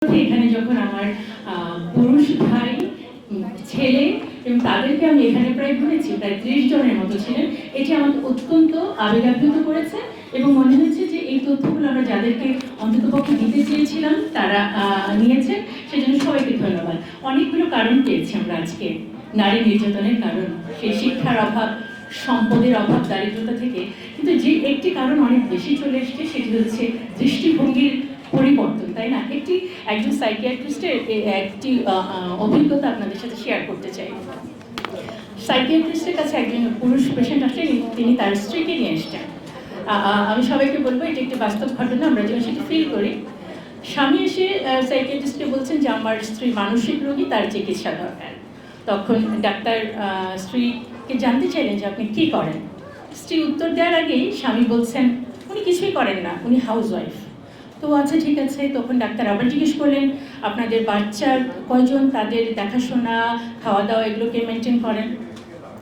এখানে যখন আমার পুরুষ ভাই ছেলে এবং তাদেরকে আমি এখানে প্রায় ঘুরেছি, প্রায় 30 জনের মতো ছিলেন। এটি আমাকে অত্যন্ত আবেগাপ্লুত করেছে এবং মনে হয়েছে যে এই তথ্যগুলো আমরা যাদেরকে অন্ততপক্ষে দিতে চেয়েছিলাম তারা নিয়েছেন, সেজন্য সবাইকে ধন্যবাদ। অনেকগুলো কারণ পেয়েছি আমরা আজকে। নারী নির্যাতনের কারণ, সেই শিক্ষার অভাব, সম্পদের অভাব, দারিদ্রতা থেকে, কিন্তু যে একটি কারণ অনেক বেশি চলে এসছে সেটি হচ্ছে দৃষ্টিভঙ্গির পরিবর্তন, তাই না? একজন সাইকিয়াট্রিস্টের একটি অভিজ্ঞতা আপনাদের সাথে শেয়ার করতে চাই। সাইকিয়াট্রিস্টের কাছে একজন পুরুষ পেশেন্ট আসলেন, তিনি তার স্ত্রীকে নিয়ে এসছেন। আমি সবাইকে বলবো এটি একটি বাস্তব ঘটনা, আমরা যেন সেটি ফিল করি। স্বামী এসে সাইকিয়াট্রিস্টকে বলছেন যে আমার স্ত্রী মানসিক রোগী, তার চিকিৎসা দরকার। তখন ডাক্তার স্ত্রীকে জানতে চাইলেন যে আপনি কী করেন। স্ত্রী উত্তর দেওয়ার আগেই স্বামী বলছেন উনি কিছুই করেন না, উনি হাউস ওয়াইফ। তো আচ্ছা ঠিক আছে। তখন ডাক্তার আবার জিজ্ঞেস করলেন আপনাদের বাচ্চার কয়জন, তাদের দেখাশোনা, খাওয়া দাওয়া এগুলোকে মেনটেন করেন।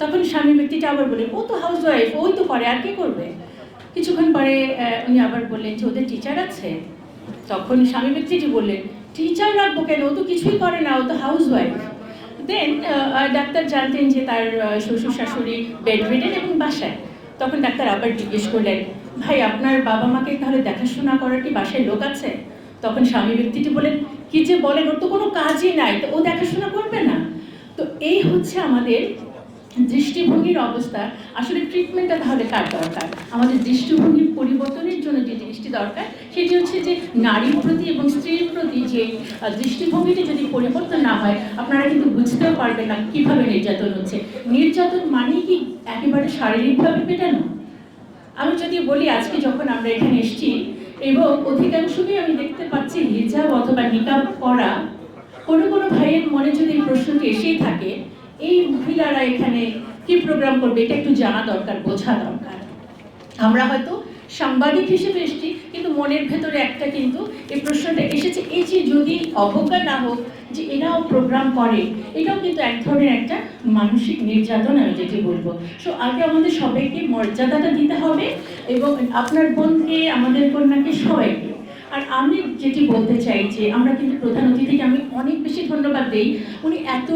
তখন স্বামী ব্যক্তিটা আবার বললেন ও তো হাউস ওয়াইফ, ওই তো করে, আর কে করবে। কিছুক্ষণ পরে উনি আবার বললেন যে ওদের টিচার আছে। তখন স্বামী ব্যক্তিটি বললেন টিচার রাখবো কেন, ও তো কিছুই করে না, ও তো হাউস ওয়াইফ। দেন ডাক্তার জানতেন যে তার শ্বশুর শাশুড়ি বেডরিডেন এবং বাসায়। তখন ডাক্তার আবার জিজ্ঞেস করলেন ভাই আপনার বাবা মাকে তাহলে দেখাশোনা করার কি বাসায় লোক আছে? তখন স্বামী ব্যক্তিটি বলেন কি যে বলেন, ওর তো কোনো কাজই নাই, তো ও দেখাশোনা করবে না। তো এই হচ্ছে আমাদের দৃষ্টিভঙ্গির অবস্থা। আসলে ট্রিটমেন্টটা তাহলে কার দরকার? আমাদের দৃষ্টিভঙ্গির পরিবর্তনের জন্য যে জিনিসটি দরকার সেটি হচ্ছে যে নারীর প্রতি এবং স্ত্রীর প্রতি যে দৃষ্টিভঙ্গিটি যদি পরিবর্তন না হয়, আপনারা কিন্তু বুঝতেও পারবেন না কীভাবে নির্যাতন হচ্ছে। নির্যাতন মানেই কি একেবারে শারীরিকভাবে পেটানো? আমি যদি বলি আজকে যখন আমরা এখানে এসেছি এবং অধিকাংশকে আমি দেখতে পাচ্ছি হিজাব অথবা নিকাব পরা, কোনো কোনো ভাইয়ের মনে যদি এই প্রশ্নটি এসেই থাকে এই মহিলারা এখানে কি প্রোগ্রাম করবে, এটা একটু জানা দরকার, বোঝা দরকার। আমরা হয়তো সাংবাদিক হিসেবে এসেছি, কিন্তু মনের ভেতরে একটা কিন্তু এই প্রশ্নটা এসেছে, এই যে যদি অবজ্ঞা না হোক যে এরাও প্রোগ্রাম করে, এটাও কিন্তু এক ধরনের একটা মানসিক নির্যাতন আমি যেটি বলবো। সো আগে আমাদের সবাইকে মর্যাদাটা দিতে হবে এবং আপনার বোনকে, আমাদের কন্যাকে, সবাইকে। আর আমি যেটি বলতে চাই যে আমরা কিন্তু প্রধান অতিথিকে আমি অনেক বেশি ধন্যবাদ দিই। উনি এত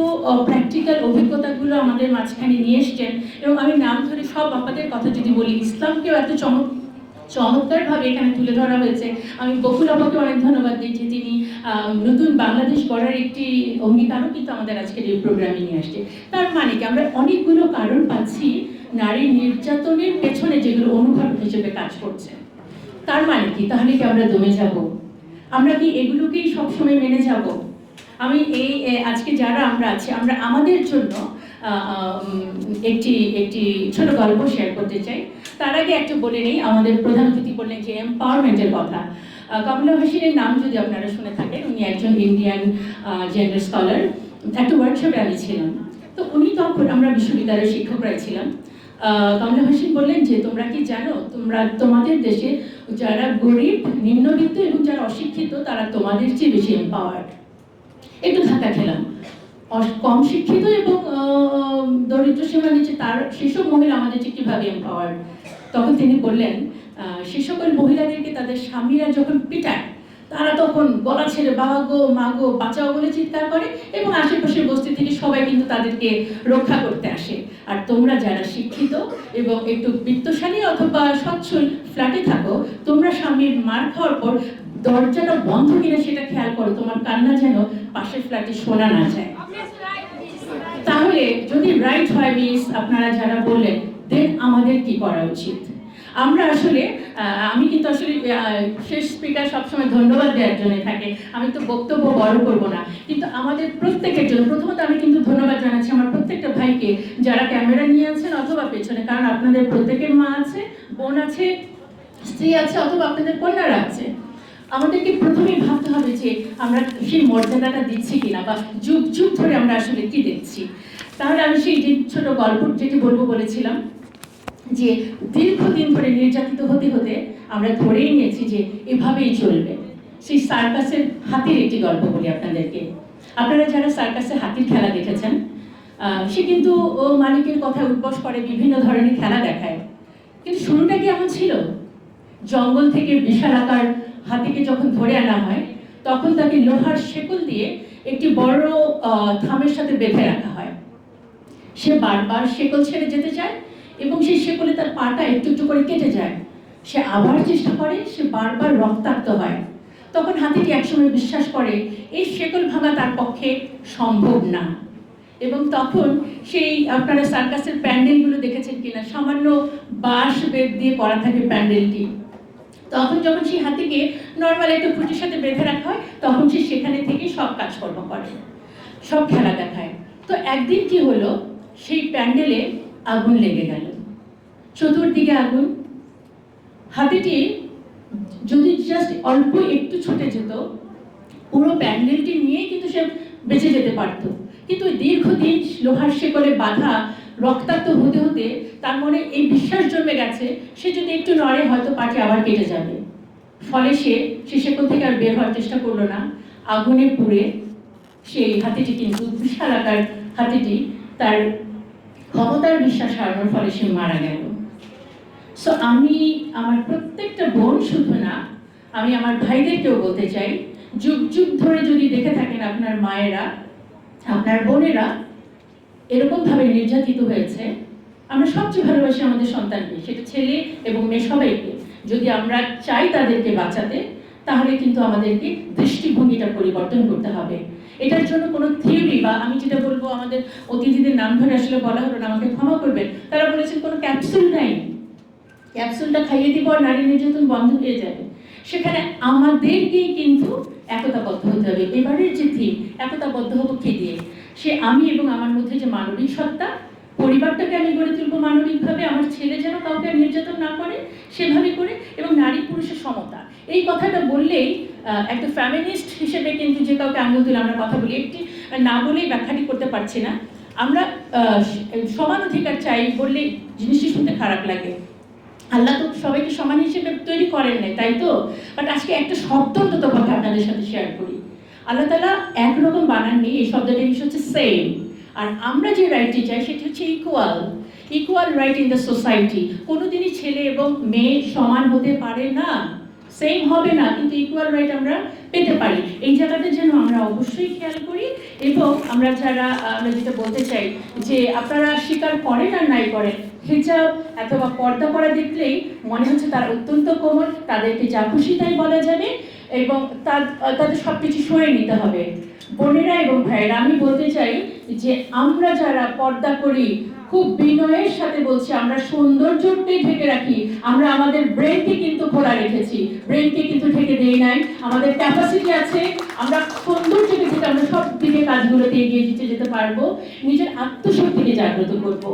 প্র্যাকটিক্যাল অভিজ্ঞতাগুলো আমাদের মাঝখানে নিয়ে এসছেন এবং আমি নাম ধরে সব আপনাদের কথা যদি বলি, ইসলামকেও এত চমৎকারভাবে এখানে তুলে ধরা হয়েছে। আমি বকুল আপাকে অনেক ধন্যবাদ দিই যে তিনি নতুন বাংলাদেশ গড়ার একটি অঙ্গীকারও কিন্তু আমাদের আজকের এই প্রোগ্রামে নিয়ে আসছে। তার মানে কি আমরা অনেকগুলো কারণ পাচ্ছি নারী নির্যাতনের পেছনে যেগুলো অনুঘটক হিসেবে কাজ করছে। তার মানে কি তাহলে কি আমরা দমে যাব? আমরা কি এগুলোকেই সবসময় মেনে যাব? আমি এই আজকে যারা আমরা আছি, আমরা আমাদের জন্য একটি একটি ছোট গল্প শেয়ার করতে চাই। তার আগে একটা বলে নেই, আমাদের প্রধান অতিথি বললেন যে এম্পাওয়ারমেন্টের কথা। কমলা ভাসিনের নাম যদি আপনারা শুনে থাকেন, উনি একজন ইন্ডিয়ান জেন্ডার স্কলার। একটা ওয়ার্কশপে আমি ছিলাম, তো উনি তখন, আমরা বিশ্ববিদ্যালয়ের শিক্ষকরাই ছিলাম। কমলা ভাসিন বললেন যে তোমরা কি জানো তোমাদের দেশে যারা গরিব, নিম্নবিত্ত এবং যারা অশিক্ষিত তারা তোমাদের চেয়ে বেশি এম্পাওয়ার্ড। একটু ধাক্কা খেলাম। কম শিক্ষিত এবং দরিদ্র সীমার নিচে তার সেসব মহিলা আমাদের চেয়ে কীভাবে এম্পাওয়ার্ড? তখন তিনি বললেন সে সকল মহিলাদেরকে তাদের স্বামীরা যখন পিটায় তারা তখন গলা ছেড়ে বাবা গো, মা গো, বাঁচাও বলে চিৎকার করে এবং আশেপাশের বস্তি থেকে সবাই কিন্তু তাদেরকে রক্ষা করতে আসে। আর তোমরা যারা শিক্ষিত এবং একটু বিত্তশালী অথবা সচ্ছল ফ্ল্যাটে থাকো, তোমরা স্বামীর মার খাওয়ার পর দরজাটা বন্ধ কিনা সেটা খেয়াল করো, তোমার কান্না যেন পাশের ফ্ল্যাটে শোনা না যায়। তাহলে যদি রাইট হয় মিস আপনারা যারা বললেন, দেন আমাদের কি করা উচিত? আমরা আসলে আমি কিন্তু আসলে শেষ স্পিকার সবসময় ধন্যবাদ দেওয়ার জন্য থাকে, আমি তো বক্তব্য বড় করব না, কিন্তু আমাদের প্রত্যেকের জন্য প্রথমত আমি কিন্তু ধন্যবাদ জানাচ্ছি আমার প্রত্যেকটা ভাইকে যারা ক্যামেরা নিয়ে আছেন অথবা পেছনে, কারণ আপনাদের প্রত্যেকের মা আছে, বোন আছে, স্ত্রী আছে অথবা আপনাদের কন্যারা আছে। আমাদেরকে প্রথমেই ভাবতে হবে যে আমরা সেই মর্যাদাটা দিচ্ছি কিনা, বা যুগ যুগ ধরে আমরা আসলে কি দেখছি। তাহলে আমি সেই ছোট গল্প যেটি বলবো বলেছিলাম যে দীর্ঘদিন ধরে নির্যাতিত হতে হতে আমরা ধরেই নিয়েছি যে এভাবেই চলবে। সেই সার্কাসের হাতির একটি গল্প বলি আপনাদেরকে। আপনারা যারা সার্কাসে হাতির খেলা দেখেছেন, সে কিন্তু ও মালিকের কথা উদ্বোস করে, বিভিন্ন ধরনের খেলা দেখায়, কিন্তু শুরুটা কি এমন ছিল? জঙ্গল থেকে বিশাল আকার হাতিকে যখন ধরে আনা হয় তখন তাকে লোহার শেকল দিয়ে একটি বড় থামের সাথে বেঁধে রাখা হয়। সে বারবার শেকল ছেড়ে যেতে চায় এবং সেই শেকলে তার পাটা একটু একটু করে কেটে যায়। সে আবার চেষ্টা করে, সে বারবার রক্তাক্ত হয়। তখন হাতিটি একসময় বিশ্বাস করে এই শেকল ভাঙা তার পক্ষে সম্ভব না, এবং তখন সেই, আপনারা সার্কাসের প্যান্ডেলগুলো দেখেছেন কিনা, সামান্য বাঁশ বেত দিয়ে করা থাকে প্যান্ডেলটি। তখন যখন সেই হাতিকে নর্মাল একটা খুঁটির সাথে বেঁধে রাখা হয়, তখন সে সেখানে থেকে সব কাজকর্ম করে, সব খেলা দেখায়। তো একদিন কি হলো, সেই প্যান্ডেলে আগুন লেগে গেল, চতুর্দিকে আগুন। হাতিটি যদি জাস্ট অল্প একটু ছুটে যেত, পুরো প্যান্ডেলটি নিয়ে কিন্তু সে বেঁচে যেতে পারতো। কিন্তু দীর্ঘদিন লোহার শেকলে বাঁধা, রক্তাক্ত হতে হতে তার মনে এই বিশ্বাস জন্মে গেছে সে যদি একটু নড়ে হয়তো পাটি আবার কেটে যাবে। ফলে সে শেকল থেকে আর বের হওয়ার চেষ্টা করলো না। আগুনে পুড়ে সেই হাতিটি, কিন্তু বিশাল আকার হাতিটি, তার ক্ষমতার বিশ্বাস হারানোর ফলে সে মারা গেল। সো আমি আমার প্রত্যেকটা বোন শুধু না, আমি আমার ভাইদেরকেও বলতে চাই, যুগ যুগ ধরে যদি দেখে থাকেন আপনার মায়েরা, আপনার বোনেরা এরকম ভাবে নির্যাতিত হয়েছে, আমরা সবচেয়ে ভালোবাসি আমাদের সন্তানকে, সেটা ছেলে এবং মেয়ে সবাইকে। যদি আমরা চাই তাদেরকে বাঁচাতে, তাহলে কিন্তু আমাদেরকে দৃষ্টিভঙ্গিটা পরিবর্তন করতে হবে। এটার জন্য কোনো থিওরি বা, আমি যেটা বলবো, আমাদের অতিথিদের নাম ধরে আসলে বলা হলো না, আমাকে ক্ষমা করবেন, তারা বলেছেন কোনো ক্যাপসুল নাই, ক্যাপসুলটা খাইয়ে দিব আর নারী নির্যাতন বন্ধ হয়ে যাবে। সেখানে আমাদেরকেই কিন্তু একতাবদ্ধ হতে হবে। এবারের যে থিম, একতাবদ্ধ হবো কি দিয়ে? সে আমি এবং আমার মধ্যে যে মানবিক সত্তা, পরিবারটাকে আমি গড়ে তুলবো মানবিকভাবে, আমার ছেলে যেন কাউকে নির্যাতন না করে সেভাবে করে, এবং নারী পুরুষের সমতা। এই কথাটা বললেই একটা ফ্যামিনিস্ট হিসেবে কিন্তু যে কাউকে আঙুল তুলে আমরা কথা বলি, একটি না বলেই ব্যাখ্যাটি করতে পারছি না। আমরা সমান অধিকার চাই বললে জিনিসটি শুনতে খারাপ লাগে। আল্লাহ তো সবাইকে সমান হিসেবে তৈরি করেন নাই, তাই তো? বাট আজকে একটা শব্দ অন্তত কথা আপনাদের সাথে শেয়ার করি। আল্লাহ তাআলা একরকম বানাননি, এই শব্দটা হচ্ছে সেম। আর আমরা যে রাইটটি চাই সেটি হচ্ছে equal, equal right in the society. কোনোদিনই ছেলে এবং মেয়ে সমান হতে পারে না, সেম হবে না, কিন্তু ইকুয়াল রাইট আমরা পেতে পারি। এই জায়গাটা যেন আমরা অবশ্যই খেয়াল করি। এবং আমরা যারা, আমরা যেটা বলতে চাই যে আপনারা স্বীকার করেন আর নাই করেন, হিজাব অথবা পর্দা করা দেখলেই মনে হচ্ছে তারা অত্যন্ত কোমল, তাদেরকে যা খুশি তাই বলা যাবে এবং তাদের সব কিছু সয়ে নিতে হবে। বোনেরা এবং ভাইয়েরা, আমি বলতে চাই যে আমরা যারা পর্দা করি, খুব বিনয়ের সাথে বলছি, আমরা সৌন্দর্যটাই ঢেকে রাখি, আমরা আমাদের ব্রেনকে কিন্তু খোলা রেখেছি, ব্রেনকে কিন্তু ঢেকে দেই নাই। আমাদের ক্যাপাসিটি আছে, আমরা সৌন্দর্যকে থেকে আমরা সব দিকে কাজগুলোতে এগিয়ে যেতে পারবো, নিজের আত্মশক্তিকে জাগ্রত করবো।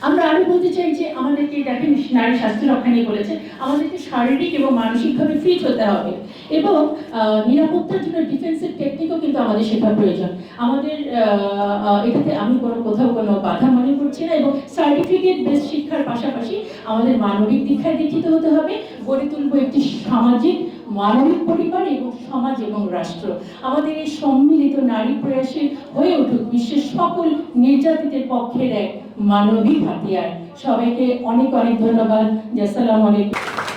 আমরা আরো বলতে চাই যে আমাদেরকে, দেখেন নারী স্বাস্থ্য রক্ষা নিয়ে বলেছে, আমাদেরকে শারীরিক এবং মানসিকভাবে ফিট হতে হবে, এবং নিরাপত্তার জন্য ডিফেন্সের টেকনিকও কিন্তু আমাদের শেখা প্রয়োজন। আমাদের এটাতে আমি কোথাও কোনো বাধা মনে করছি না, এবং সার্টিফিকেট বেস শিক্ষার পাশাপাশি আমাদের মানবিক দীক্ষায় দীক্ষিত হতে হবে, গড়ে তুলবো একটি সামাজিক মানবিক পরিবার এবং সমাজ এবং রাষ্ট্র। আমাদের এই সম্মিলিত নারী প্রয়াসে হয়ে উঠুক বিশ্বের সকল নির্যাতিতের পক্ষের এক মানবিক হাতিয়ার। সবাইকে অনেক অনেক ধন্যবাদ। আসসালামু আলাইকুম।